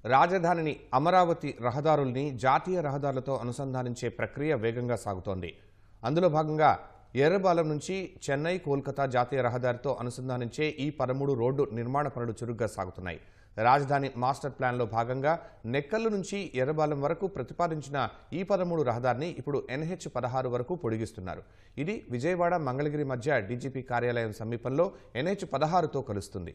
రాజధానిని అమరావతి రహదారుల్ని జాతీయ రహదారులతో అనుసంధానించే ప్రక్రియ వేగంగా సాగుతోంది. అందులో భాగంగా ఎర్రబాలెం నుంచి చెన్నై కోల్కతా జాతీయ రహదారితో అనుసంధానించే ఈ 13 రోడ్డు నిర్మాణ పనులు చురుగ్గా సాగుతున్నాయి. రాజధాని మాస్టర్ ప్లాన్లో భాగంగా నెక్కల్లు నుంచి ఎర్రబాలెం వరకు ప్రతిపాదించిన ఈ 13 రహదారిని ఇప్పుడు NH-16 వరకు పొడిగిస్తున్నారు. ఇది విజయవాడ మంగళగిరి మధ్య డీజీపీ కార్యాలయం సమీపంలో NH-16తో కలుస్తుంది.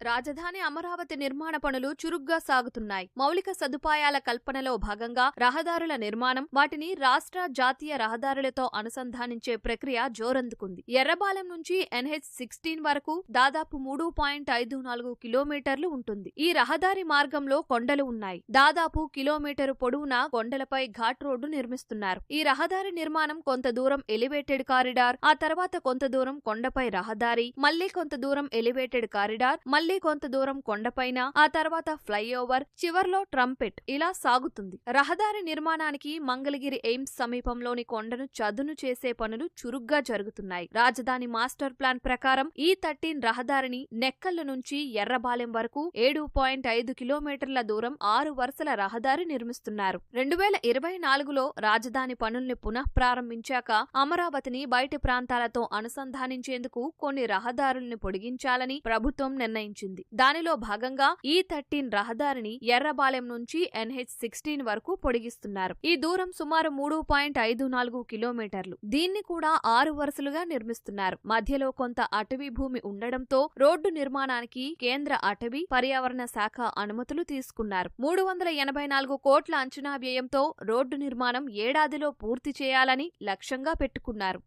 రాజధాని అమరావతి నిర్మాణ పనులు చురుగ్గా సాగుతున్నాయి. మౌలిక సదుపాయాల కల్పనలో భాగంగా రహదారుల నిర్మాణం, వాటిని రాష్ట్ర జాతీయ రహదారులతో అనుసంధానించే ప్రక్రియ జోరందుకుంది. ఎర్రబాలెం నుంచి NH-16 వరకు దాదాపు 3.54 కిలోమీటర్లు ఉంటుంది. ఈ రహదారి మార్గంలో కొండలు ఉన్నాయి. దాదాపు కిలోమీటరు పొడవునా కొండలపై ఘాట్ రోడ్డు నిర్మిస్తున్నారు. ఈ రహదారి నిర్మాణం కొంత దూరం ఎలివేటెడ్ కారిడార్, ఆ తర్వాత కొంత దూరం కొండపై రహదారి, మళ్లీ కొంత దూరం ఎలివేటెడ్ కారిడార్, మళ్లీ కొంత దూరం కొండపైన, ఆ తర్వాత ఫ్లైఓవర్, చివర్లో ట్రంపెట్, ఇలా సాగుతుంది. రహదారి నిర్మాణానికి మంగళగిరి ఎయిమ్స్ సమీపంలోని కొండను చదును చేసే పనులు చురుగ్గా జరుగుతున్నాయి. రాజధాని మాస్టర్ ప్లాన్ ప్రకారం E13 రహదారిని నెక్కల్లు నుంచి ఎర్రబాలెం వరకు 7.5 కిలోమీటర్ల దూరం 6 వరుసల రహదారి నిర్మిస్తున్నారు. 2024లో రాజధాని పనుల్ని పునః ప్రారంభించాక అమరావతిని బయటి ప్రాంతాలతో అనుసంధానించేందుకు కొన్ని రహదారుల్ని పొడిగించాలని ప్రభుత్వం నిర్ణయించింది. దానిలో భాగంగా E13 రహదారిని ఎర్రబాలెం నుంచి NH-16 వరకు పొడిగిస్తున్నారు. ఈ దూరం సుమారు 3.54 కిలోమీటర్లు. దీన్ని కూడా 6 వరుసలుగా నిర్మిస్తున్నారు. మధ్యలో కొంత అటవీ భూమి ఉండడంతో రోడ్డు నిర్మాణానికి కేంద్ర అటవీ, పర్యావరణ శాఖ అనుమతులు తీసుకున్నారు. 384 కోట్ల అంచనా వ్యయంతో రోడ్డు నిర్మాణం ఏడాదిలో పూర్తి చేయాలని లక్ష్యంగా పెట్టుకున్నారు.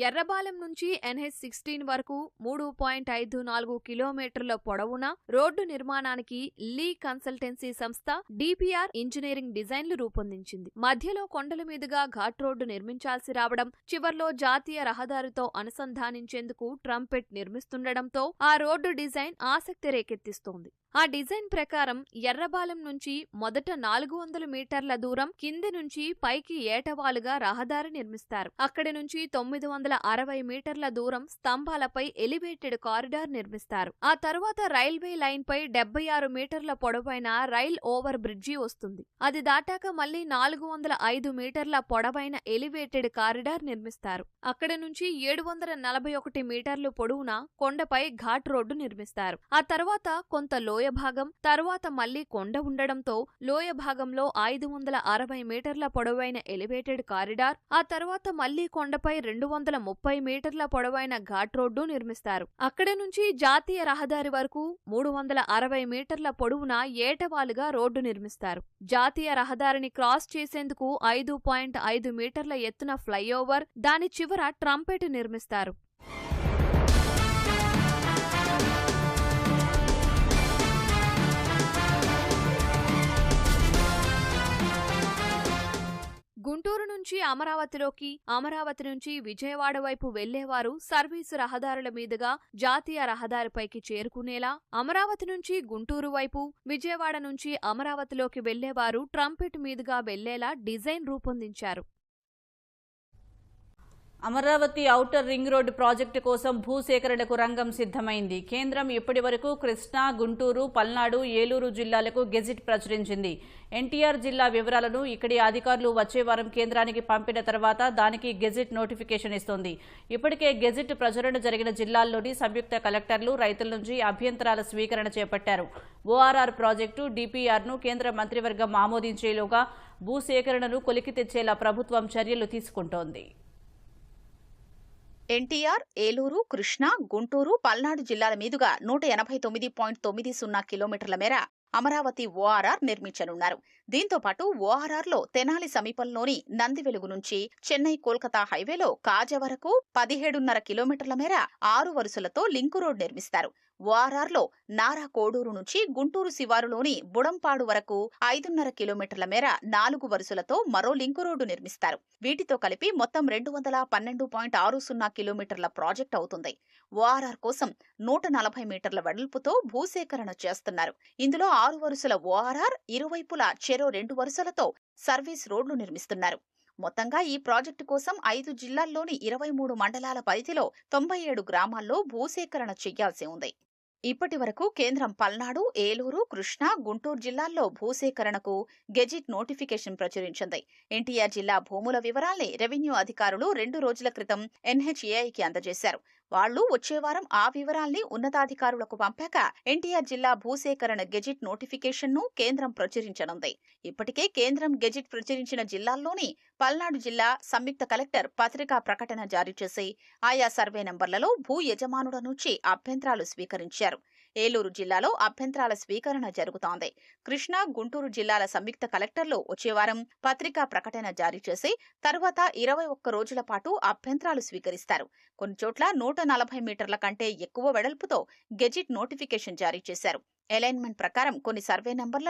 ఎర్రబాలెం నుంచి NH-16 వరకు 3.54 కిలోమీటర్ల పొడవున రోడ్డు నిర్మాణానికి లీ కన్సల్టెన్సీ సంస్థ DPR ఇంజనీరింగ్ డిజైన్లు రూపొందించింది. మధ్యలో కొండల మీదుగా ఘాట్ రోడ్డు నిర్మించాల్సి రావడం, చివర్లో జాతీయ రహదారితో అనుసంధానించేందుకు ట్రంపెట్ నిర్మిస్తుండటంతో ఆ రోడ్డు డిజైన్ ఆసక్తి రేకెత్తిస్తోంది. ఆ డిజైన్ ప్రకారం ఎర్రబాలెం నుంచి మొదట 400 మీటర్ల దూరం కింది నుంచి పైకి ఏటవాలుగా రహదారి నిర్మిస్తారు. అక్కడి నుంచి 960 మీటర్ల దూరం స్తంభాలపై ఎలివేటెడ్ కారిడార్ నిర్మిస్తారు. ఆ తరువాత రైల్వే లైన్ పై 76 మీటర్ల పొడవైన రైల్ ఓవర్ బ్రిడ్జి వస్తుంది. అది దాటాక మళ్లీ 405 మీటర్ల పొడవైన ఎలివేటెడ్ కారిడార్ నిర్మిస్తారు. అక్కడి నుంచి 741 మీటర్లు పొడవున కొండపై ఘాట్ రోడ్డు నిర్మిస్తారు. ఆ తర్వాత కొంత లోయ భాగం, తరువాత మళ్లీ కొండ ఉండడంతో లోయ భాగంలో 560 మీటర్ల పొడవైన ఎలివేటెడ్ కారిడార్, ఆ తర్వాత మళ్లీ కొండపై 230 మీటర్ల పొడవైన ఘాట్ రోడ్డు నిర్మిస్తారు. అక్కడి నుంచి జాతీయ రహదారి వరకు 360 మీటర్ల పొడవున ఏటవాలుగా రోడ్డు నిర్మిస్తారు. జాతీయ రహదారిని క్రాస్ చేసేందుకు 5.5 మీటర్ల ఎత్తున ఫ్లైఓవర్, దాని చివర ట్రంపెట్ నిర్మిస్తారు. గుంటూరు నుంచి అమరావతిలోకి, అమరావతి నుంచి విజయవాడ వైపు వెళ్లేవారు సర్వీసు రహదారుల మీదుగా జాతీయ రహదారిపైకి చేరుకునేలా, అమరావతి నుంచి గుంటూరు వైపు, విజయవాడ నుంచి అమరావతిలోకి వెళ్లేవారు ట్రంపెట్ మీదుగా వెళ్లేలా డిజైన్ రూపొందించారు. Amaravati outer ring road project కోసం భూసేకరణకు రంగం సిద్ధమైంది. కేంద్రం ఇప్పటి వరకు కృష్ణా, గుంటూరు, పల్నాడు, ఏలూరు జిల్లాలకు గెజిట్ ప్రచురించింది. ఎన్టీఆర్ జిల్లా వివరాలను ఇక్కడి అధికారులు వచ్చే వారం కేంద్రానికి పంపిన తర్వాత దానికి గెజిట్ నోటిఫికేషన్ ఇస్తోంది. ఇప్పటికే గెజిట్ ప్రచురణ జరిగిన జిల్లాల్లోని సంయుక్త కలెక్టర్లు రైతుల నుంచి అభ్యంతరాల స్వీకరణ చేపట్టారు. ORR ప్రాజెక్టు DPRను కేంద్ర మంత్రివర్గం ఆమోదించేలోగా భూసేకరణను కొలికి తెచ్చేలా ప్రభుత్వం చర్యలు తీసుకుంటోంది. ఎన్టీఆర్, ఏలూరు, కృష్ణా, గుంటూరు, పల్నాడు జిల్లాల మీదుగా 189.90 కిలోమీటర్ల మేర అమరావతి ORR నిర్మించనున్నారు. దీంతో పాటు ORRలో తెనాలి సమీపంలోని నందివెలుగు నుంచి చెన్నై కోల్కతా హైవేలో కాజా వరకు 17.5 కిలోమీటర్ల మేర 6 వరుసలతో లింకు రోడ్ నిర్మిస్తారు. ORRలో నారా కోడూరు నుంచి గుంటూరు శివారులోని బుడంపాడు వరకు 5.5 కిలోమీటర్ల మేర 4 వరుసలతో మరో లింకు రోడ్డు నిర్మిస్తారు. వీటితో కలిపి మొత్తం 212.60 కిలోమీటర్ల ప్రాజెక్ట్ అవుతుంది. ORR కోసం 140 మీటర్ల వెడల్పుతో భూసేకరణ చేస్తున్నారు. ఇందులో 6 వరుసల ORR, ఇరువైపులా చెరువు చెరో 2 వరుసలతో సర్వీస్ రోడ్లు నిర్మిస్తున్నారు. మొత్తంగా ఈ ప్రాజెక్టు కోసం 5 జిల్లాల్లోని 23 మండలాల పరిధిలో 97 గ్రామాల్లో భూసేకరణ చేయాల్సి ఉంది. ఇప్పటి వరకు కేంద్రం పల్నాడు, ఏలూరు, కృష్ణా, గుంటూరు జిల్లాల్లో భూసేకరణకు గెజిట్ నోటిఫికేషన్ ప్రచురించింది. ఎన్టీఆర్ జిల్లా భూముల వివరాల్ని రెవెన్యూ అధికారులు 2 రోజుల క్రితం ఎన్హెచ్ఏఐకి అందజేశారు. వాళ్లు వచ్చే వారం ఆ వివరాల్ని ఉన్నతాధికారులకు పంపాక ఎన్టీఆర్ జిల్లా భూసేకరణ గెజిట్ నోటిఫికేషన్ను కేంద్రం ప్రచురించనుంది. ఇప్పటికే కేంద్రం గెజిట్ ప్రచురించిన జిల్లాల్లోని పల్నాడు జిల్లా సంయుక్త కలెక్టర్ పత్రికా ప్రకటన జారీ చేసి ఆయా సర్వే నంబర్లలో భూ యజమానుల నుంచి అభ్యంతరాలు స్వీకరించారు. ఏలూరు జిల్లాలో అభ్యంతరాల స్వీకరణ జరుగుతోంది. కృష్ణా, గుంటూరు జిల్లాల సంయుక్త కలెక్టర్లు వచ్చే వారం పత్రికా ప్రకటన జారీ చేసి తర్వాత 21 రోజుల పాటు అభ్యంతరాలు స్వీకరిస్తారు. కొన్ని చోట్ల 140 మీటర్ల కంటే ఎక్కువ వెడల్పుతో గెజిట్ నోటిఫికేషన్ జారీ చేశారు. అలైన్మెంట్ ప్రకారం కొన్ని సర్వే నంబర్ల